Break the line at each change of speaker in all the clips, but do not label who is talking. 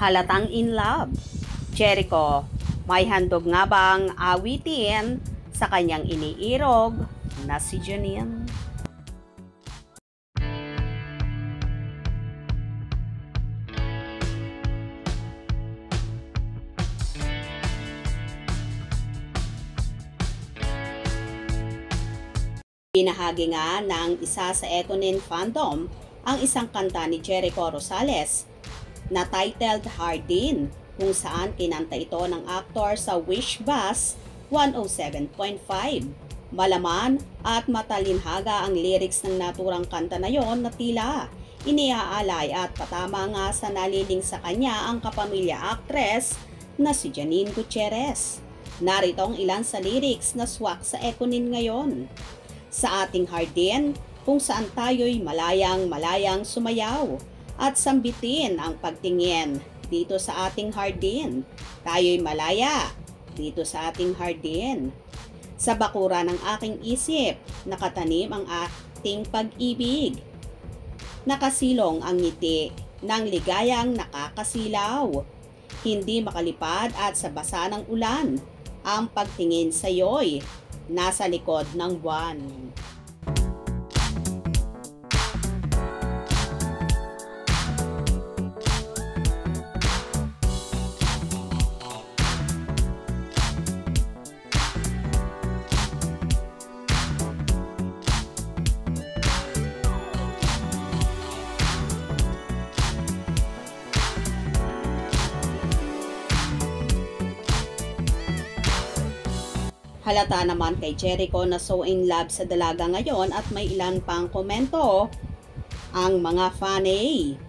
Halatang in love. Jericho, may handog nga bang awitin sa kanyang iniirog na si Janine? Binahagi nga ng isa sa Ekonin fandom ang isang kanta ni Jericho Rosales na titled Hardin, kung saan kinanta ito ng aktor sa Wish Bus 107.5. Malaman at matalinhaga ang lyrics ng naturang kanta na yon na tila iniaalay at patama nga sa naliling sa kanya ang kapamilya actress na si Janine Gutierrez. Narito ang ilan sa lyrics na swak sa Ekonin ngayon. Sa ating hardin, kung saan tayo'y malayang-malayang sumayaw at sambitin ang pagtingin dito sa ating hardin. Tayo'y malaya dito sa ating hardin. Sa bakura ng aking isip, nakatanim ang ating pag-ibig. Nakasilong ang ngiti ng ligayang nakakasilaw. Hindi makalipad at sa basa ng ulan, ang pagtingin sa'yo'y nasa likod ng buwan. Halata naman kay Jericho na so in love sa dalaga ngayon at may ilan pang komento ang mga fanay.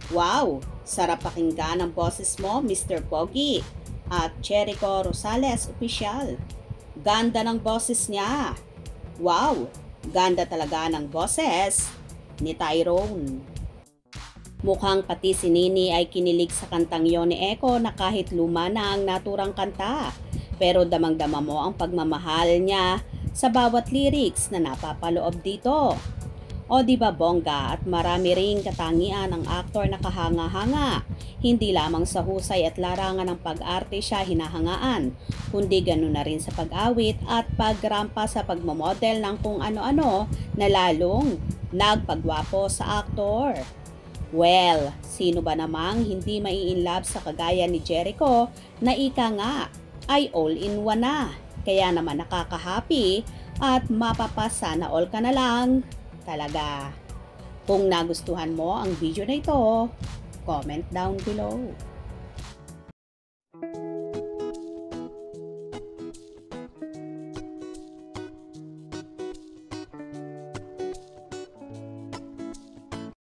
Wow, sarap pakinggan ang boses mo, Mr. Pogi at Jericho Rosales Official. Ganda ng boses niya. Wow, ganda talaga ng boses ni Tyrone. Mukhang pati si Nini ay kinilig sa kantang yon ni Eko na kahit luma na ang naturang kanta. Pero damang-dama mo ang pagmamahal niya sa bawat lyrics na napapaloob dito. O di ba bongga at marami ring katangian ang aktor na kahanga-hanga. Hindi lamang sa husay at larangan ng pag-arte siya hinahangaan, kundi ganoon na rin sa pag-awit at pagrampa sa pagmamodel ng kung ano-ano na lalong nagpagwapo sa aktor. Well, sino ba namang hindi mai-inlove sa kagaya ni Jericho na ika nga ay all-in-one na. Kaya naman nakaka-happy at mapapasa na all ka na lang talaga. Kung nagustuhan mo ang video na ito, comment down below.